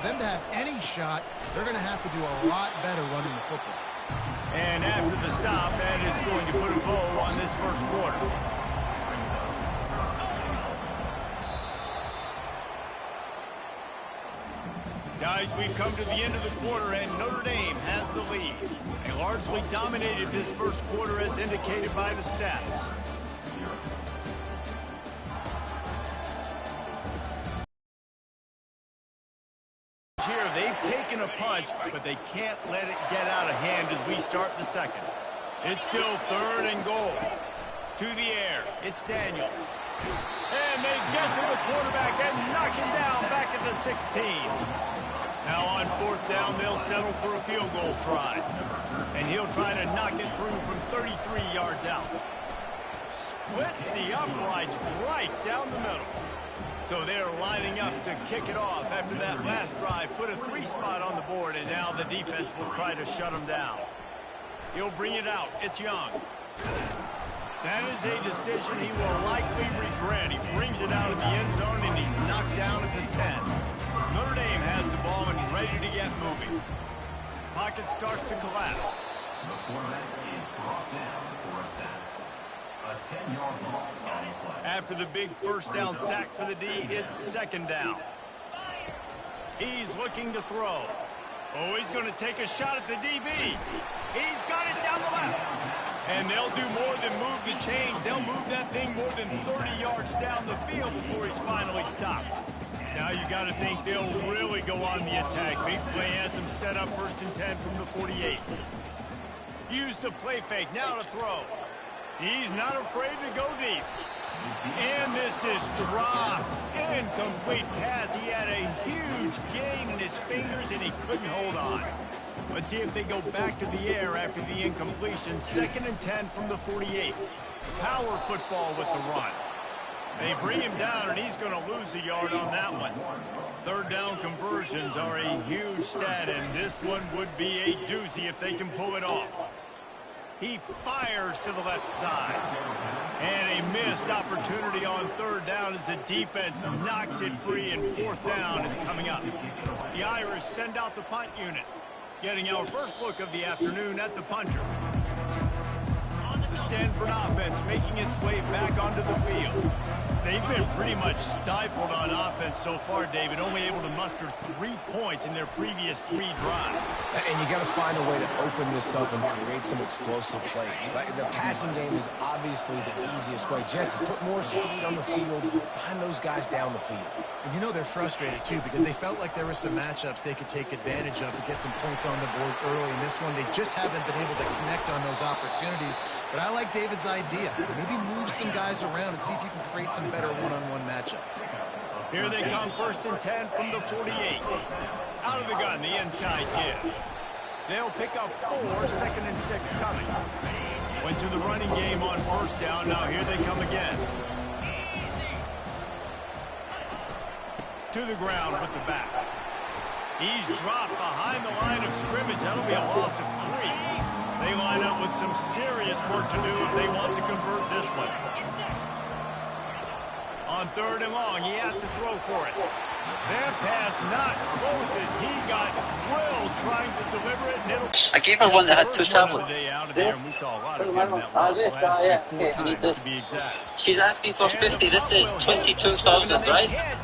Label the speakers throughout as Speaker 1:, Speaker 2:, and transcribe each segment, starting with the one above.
Speaker 1: them to have any shot, they're going to have to do a lot better running the football.
Speaker 2: And after the stop, that is going to put a bow on this first quarter. Guys, we've come to the end of the quarter, and Notre Dame has the lead. They largely dominated this first quarter as indicated by the stats. Here, they've taken a punch, but they can't let it get out of hand as we start the second. It's still 3rd and goal. To the air, it's Daniels. And they get to the quarterback and knock him down back at the 16. Now on 4th down, they'll settle for a field goal try. And he'll try to knock it through from 33 yards out. Splits the uprights right down the middle. So they're lining up to kick it off after that last drive. Put a 3-spot on the board, and now the defense will try to shut him down. He'll bring it out. It's Young. That is a decision he will likely regret. He brings it out of the end zone, and he's knocked down at the 10. Notre Dame has the ball and ready to get moving. Pocket starts to collapse.
Speaker 3: The quarterback is brought down for a sack. A 10-yard loss on the play.
Speaker 2: After the big first down sack for the D, it's 2nd down. He's looking to throw. Oh, he's going to take a shot at the DB. He's got it down the left. And they'll do more than move the chains. They'll move that thing more than 30 yards down the field before he's finally stopped. Now you got to think they'll really go on the attack. Big play has them set up 1st and 10 from the 48. Use the play fake. Now to throw. He's not afraid to go deep. And this is dropped. Incomplete pass. He had a huge gain in his fingers, and he couldn't hold on. Let's see if they go back to the air after the incompletion. 2nd and 10 from the 48. Power football with the run. They bring him down, and he's going to lose a yard on that one. 3rd down conversions are a huge stat, and this one would be a doozy if they can pull it off. He fires to the left side. And a missed opportunity on 3rd down as the defense knocks it free, and 4th down is coming up. The Irish send out the punt unit, getting our first look of the afternoon at the punter. The Stanford offense making its way back onto the field. They've been pretty much stifled on offense so far, David, only able to muster 3 points in their previous 3 drives.
Speaker 4: And you got to find a way to open this up and create some explosive plays. Like, the passing game is obviously the easiest way. Just put more speed on the field, find those guys down the field.
Speaker 1: And you know they're frustrated, too, because they felt like there were some matchups they could take advantage of to get some points on the board early. In this one, they just haven't been able to connect on those opportunities. But I like David's idea. Maybe move some guys around and see if you can create some better one-on-one matchups.
Speaker 2: Here they come, 1st and 10 from the 48. Out of the gun, the inside give. They'll pick up 4, 2nd and 6 coming. Went to the running game on 1st down. Now here they come again. To the ground with the back. He's dropped behind the line of scrimmage. That'll be a loss of 3. They line up with some serious work to do if they want to convert this one. On 3rd and long, he has to throw for it. That pass not close as he got drilled trying to deliver it. And
Speaker 5: I gave her one that had 2 tablets.
Speaker 2: This?
Speaker 5: This? She's asking for 50. This is 22,000, right?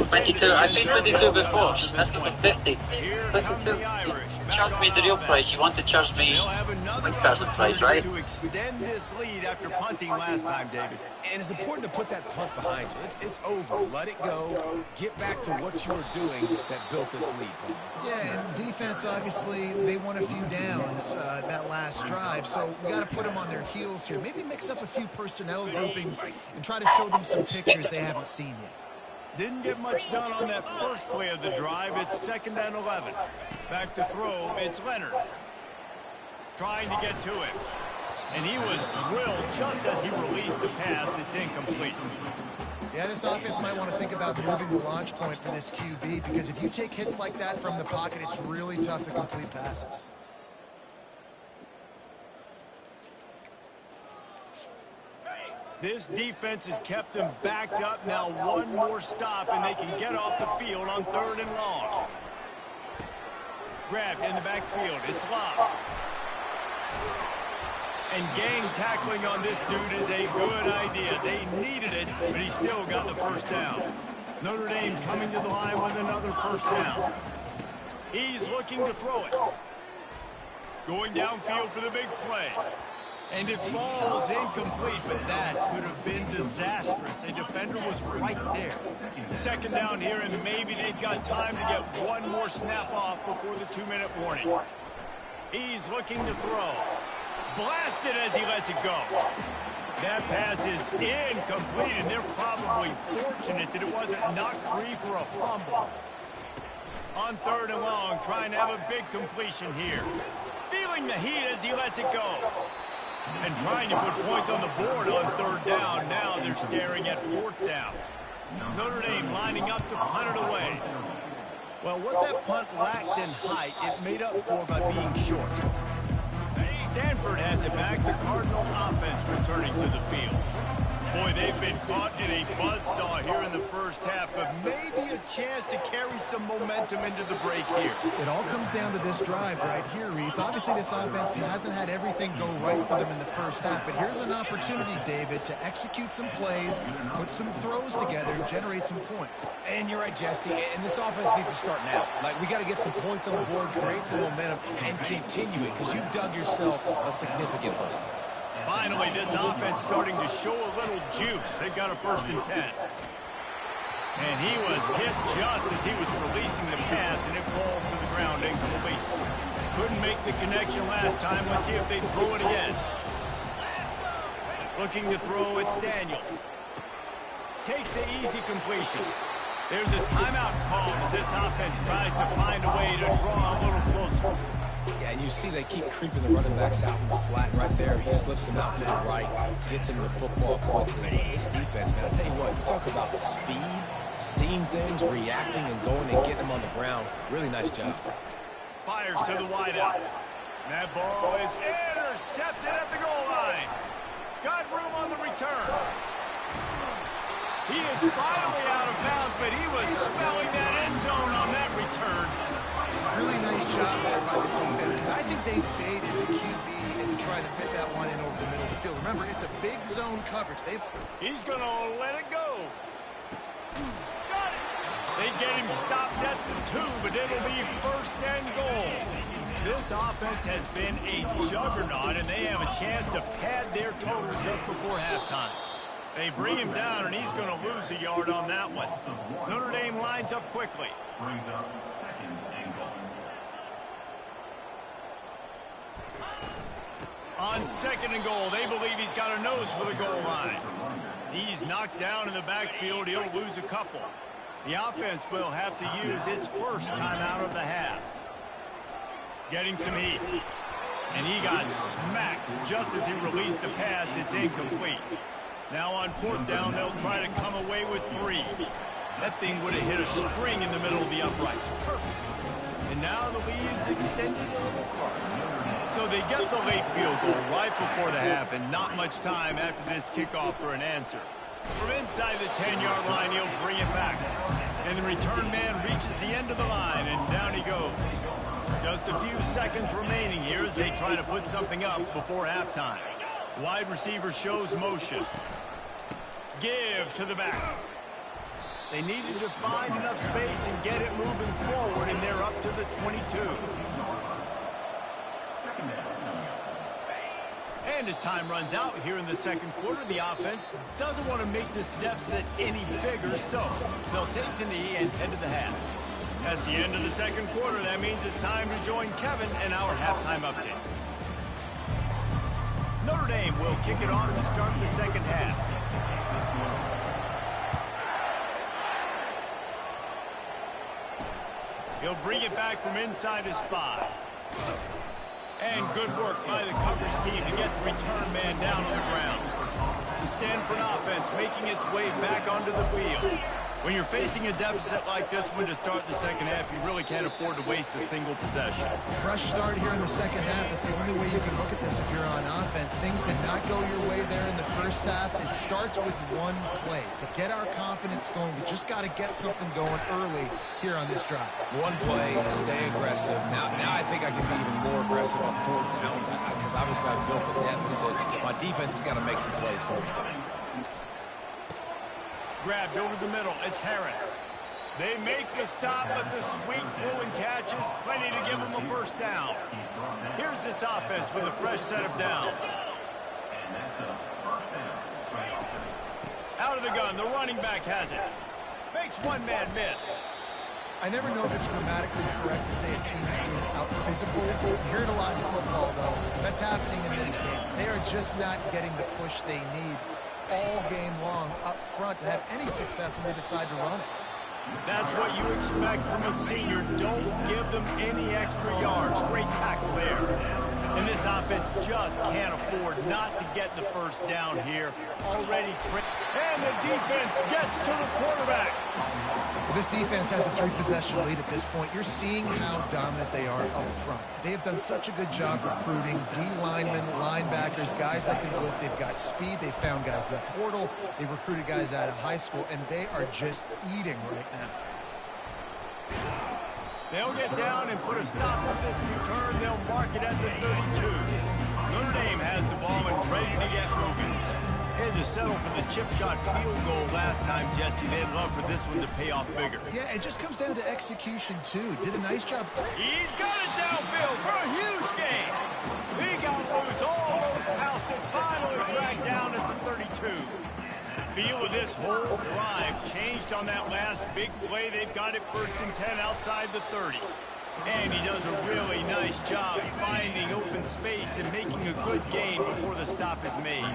Speaker 5: 22. I paid 22 before. She's asking for 50. It's 22. Charge me the real price. You want to charge me one person price, right?
Speaker 2: To extend this lead after punting last time, David.
Speaker 4: And it's important to put that punt behind you. It's over. Let it go. Get back to what you were doing that built this lead.
Speaker 1: Yeah, and defense, obviously, they won a few downs that last drive, so we got to put them on their heels here. Maybe mix up a few personnel groupings and try to show them some pictures they haven't seen yet.
Speaker 2: Didn't get much done on that first play of the drive. It's 2nd and 11. Back to throw, it's Leonard. Trying to get to it. And he was drilled just as he released the pass. It's incomplete.
Speaker 1: Yeah, this offense might want to think about moving the launch point for this QB, because if you take hits like that from the pocket, it's really tough to complete passes.
Speaker 2: This defense has kept them backed up. Now one more stop, and they can get off the field on 3rd and long. grabbed in the backfield. It's Love. And gang tackling on this dude is a good idea. They needed it, but he still got the first down. Notre Dame coming to the line with another first down. He's looking to throw it. Going downfield for the big play. And it falls incomplete, but that could have been disastrous. A defender was right there. Second down here, and maybe they've got time to get one more snap off before the 2-minute warning. He's looking to throw. Blasted as he lets it go. That pass is incomplete, and they're probably fortunate that it wasn't knocked free for a fumble. On 3rd and long, trying to have a big completion here. Feeling the heat as he lets it go. And trying to put points on the board on 3rd down. Now they're staring at 4th down. Notre Dame lining up to punt it away. Well, what that punt lacked in height, it made up for by being short. Stanford has it back. The Cardinal offense returning to the field. Boy, they've been caught in a buzzsaw here in the first half, but maybe a chance to carry some momentum into the break here.
Speaker 1: It all comes down to this drive right here, Reese. Obviously, this offense hasn't had everything go right for them in the first half, but here's an opportunity, David, to execute some plays, put some throws together, and generate some points.
Speaker 4: And you're right, Jesse, and this offense needs to start now. Like, we got to get some points on the board, create some momentum, and continue it, because you've dug yourself a significant hole.
Speaker 2: Finally, this offense starting to show a little juice. They've got a 1st and 10. And he was hit just as he was releasing the pass, and it falls to the ground incomplete. Couldn't make the connection last time. Let's see if they throw it again. Looking to throw, it's Daniels. Takes the easy completion. There's a timeout call as this offense tries to find a way to draw a little closer.
Speaker 4: Yeah, and you see they keep creeping the running backs out in the flat right there. He slips them out to the right, gets him the football quickly. But this defense, man, I tell you what, you talk about speed, seeing things, reacting, and going and getting them on the ground. Really nice job.
Speaker 2: Fires to the wideout. That ball is intercepted at the goal line. Got room on the return. He is finally out of bounds, but he was smelling that end zone on that return.
Speaker 1: Really nice job there by the defense, because I think they baited the QB and tried to fit that one in over the middle of the field. Remember, it's a big zone coverage.
Speaker 2: He's going to let it go. Got it. They get him stopped at the 2, but it'll be 1st and goal. This offense has been a juggernaut, and they have a chance to pad their total just before halftime. They bring him down, and he's going to lose a yard on that one. Notre Dame lines up quickly.
Speaker 3: Brings up 2nd and goal.
Speaker 2: On 2nd and goal, they believe he's got a nose for the goal line. He's knocked down in the backfield. He'll lose a couple. The offense will have to use its first timeout of the half. Getting some heat. And he got smacked just as he released the pass. It's incomplete. Now on 4th down, they'll try to come away with 3. That thing would have hit a string in the middle of the uprights. Perfect. And now the lead's extended a little further. So they get the late field goal right before the half, and not much time after this kickoff for an answer. From inside the 10-yard line, he'll bring it back. And the return man reaches the end of the line, and down he goes. Just a few seconds remaining here as they try to put something up before halftime. Wide receiver shows motion. Give to the back. They needed to find enough space and get it moving forward, and they're up to the 22. And as time runs out here in the 2nd quarter, the offense doesn't want to make this deficit any bigger, so they'll take the knee and head to the half. That's the end of the 2nd quarter. That means it's time to join Kevin and our halftime update. Notre Dame will kick it off to start the 2nd half. He'll bring it back from inside his 5. And good work by the coverage team to get the return man down on the ground. The Stanford offense making its way back onto the field. When you're facing a deficit like this one to start the second half, you really can't afford to waste a single possession.
Speaker 1: Fresh start here in the second half. That's the only way you can look at this if you're on offense. Things did not go your way there in the first half. It starts with one play. To get our confidence going, we just got to get something going early here on this drive.
Speaker 4: One play, stay aggressive. Now I think I can be even more aggressive on fourth downs because obviously I've built a deficit. My defense has got to make some plays for me tonight.
Speaker 2: Grabbed over the middle. It's Harris. They make the stop, but the sweet Bruin catch is plenty to give them a first down. Here's this offense with a fresh set of downs. Out of the gun, the running back has it. Makes one man miss.
Speaker 1: I never know if it's grammatically correct to say a team is being out-physical. You hear it a lot in football, though. That's happening in this game. They are just not getting the push they need all game long up front to have any success when they decide to run it.
Speaker 2: That's what you expect from a senior. Don't give them any extra yards. Great tackle there. And this offense just can't afford not to get the first down here. Already and the defense gets to the quarterback.
Speaker 1: This defense has a 3-possession lead at this point. You're seeing how dominant they are up front. They have done such a good job recruiting D-linemen, linebackers, guys that can blitz. They've got speed. They've found guys in the portal. They've recruited guys out of high school, and they are just eating right now.
Speaker 2: They'll get down and put a stop on this return. They'll mark it at the 32. Notre Dame has the ball and ready to get moving. They had to settle for the chip shot field goal last time, Jesse. They'd love for this one to pay off bigger.
Speaker 1: Yeah, it just comes down to execution, too. Did a nice job.
Speaker 2: He's got it downfield for a huge gain. He got loose, almost housed it, finally dragged down at the 32. Feel of this whole drive changed on that last big play. They've got it 1st and 10 outside the 30. And he does a really nice job finding open space and making a good gain before the stop is made.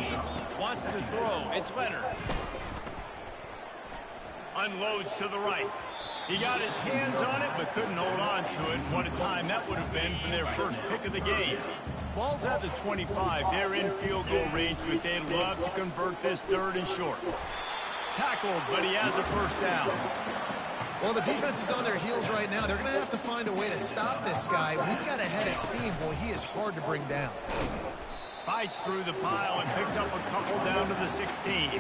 Speaker 2: Wants to throw. It's Leonard. Unloads to the right. He got his hands on it, but couldn't hold on to it. What a time that would have been for their first pick of the game. Ball's at the 25. They're in field goal range, but they'd love to convert this 3rd and short. Tackled, but he has a first down.
Speaker 1: Well, the defense is on their heels right now. They're going to have to find a way to stop this guy. When he's got a head of steam, boy, he is hard to bring down.
Speaker 2: Fights through the pile and picks up a couple down to the 16.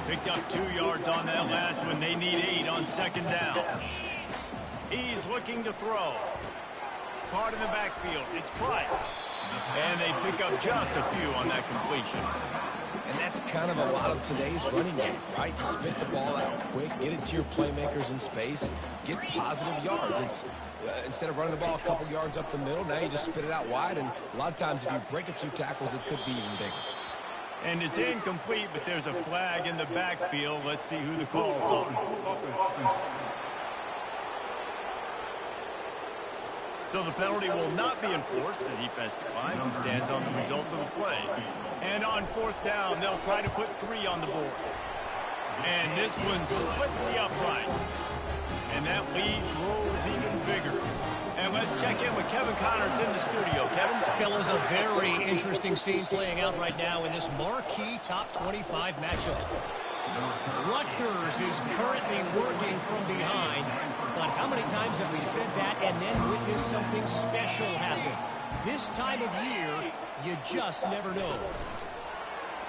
Speaker 2: Picked up 2 yards on that last one. They need 8 on 2nd down. He's looking to throw. Caught in the backfield. It's Price. And they pick up just a few on that completion.
Speaker 4: And that's kind of a lot of today's running game, right? Spit the ball out quick, get it to your playmakers in space, get positive yards. It's instead of running the ball a couple yards up the middle, now you just spit it out wide, and a lot of times if you break a few tackles, it could be even bigger.
Speaker 2: And it's incomplete, but there's a flag in the backfield. Let's see who the call's on. So the penalty will not be enforced. The defense declines and stands on the result of the play. And on 4th down, they'll try to put 3 on the board. And this one splits the uprights. And that lead grows even bigger. And let's check in with Kevin Connors in the studio. Kevin?
Speaker 6: Fellas, a very interesting scene playing out right now in this marquee top 25 matchup. Rutgers is currently working from behind. But how many times have we said that and then witnessed something special happen? This time of year, you just never know.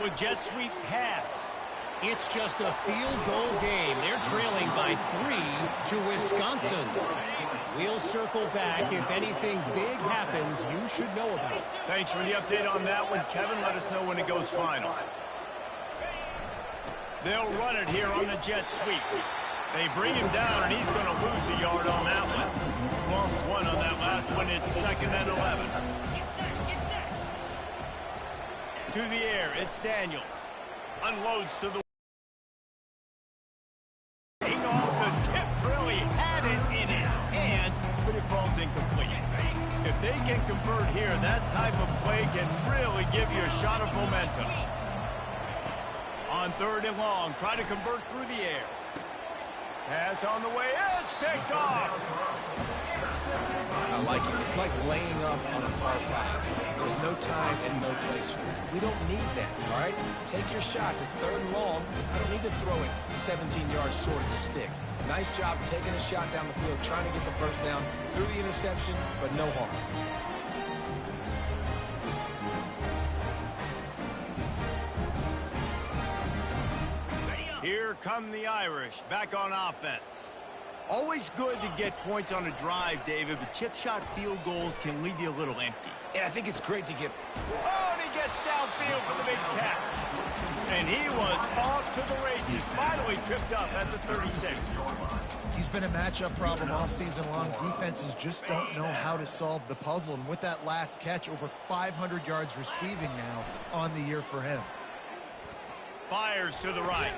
Speaker 2: With jet sweep pass.
Speaker 6: It's just a field goal game. They're trailing by 3 to Wisconsin. We'll circle back. If anything big happens, you should know about it.
Speaker 2: Thanks for the update on that one, Kevin. Let us know when it goes final. They'll run it here on the jet sweep. They bring him down, and he's going to lose a yard on that one. Lost 1 on that last one. It's 2nd and 11. To the air, it's Daniels. Unloads to the... Off the tip, really had it in his hands, but it falls incomplete. If they can convert here, that type of play can really give you a shot of momentum. On 3rd and long, try to convert through the air. Pass on the way, it's picked off.
Speaker 4: I like it. It's like laying up on a par 5. There's no time and no place for that. We don't need that, all right? Take your shots. It's 3rd and long. I don't need to throw it 17 yards short of the stick. Nice job taking a shot down the field, trying to get the first down through the interception, but no harm.
Speaker 2: Here come the Irish, back on offense. Always good to get points on a drive, David, but chip shot field goals can leave you a little empty.
Speaker 4: And I think it's great to get...
Speaker 2: Oh, and he gets downfield for the big catch. And he was off to the races, finally tripped up at the 36.
Speaker 1: He's been a matchup problem all season long. Defenses just don't know how to solve the puzzle. And with that last catch, over 500 yards receiving now on the year for him.
Speaker 2: Fires to the right.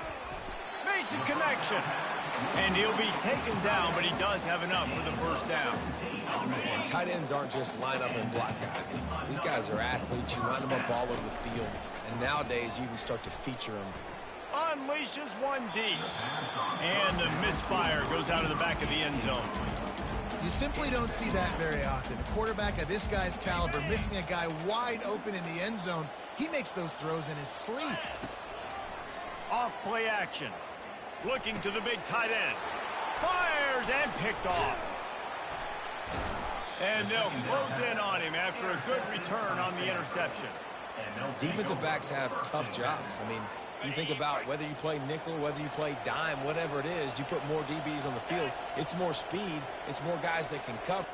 Speaker 2: Makes a connection. And he'll be taken down, but he does have enough for the first down.
Speaker 4: And tight ends aren't just line up and block guys anymore. These guys are athletes. You line them up all over the field. And nowadays, you can start to feature them.
Speaker 2: Unleashes one deep. And the misfire goes out of the back of the end zone.
Speaker 1: You simply don't see that very often. A quarterback of this guy's caliber missing a guy wide open in the end zone. He makes those throws in his sleep.
Speaker 2: Off play action. Looking to the big tight end. Fires and picked off. And they'll close in on him after a good return on the interception.
Speaker 4: Defensive backs have tough jobs. I mean, you think about whether you play nickel, whether you play dime, whatever it is, you put more DBs on the field. It's more speed. It's more guys that can cover.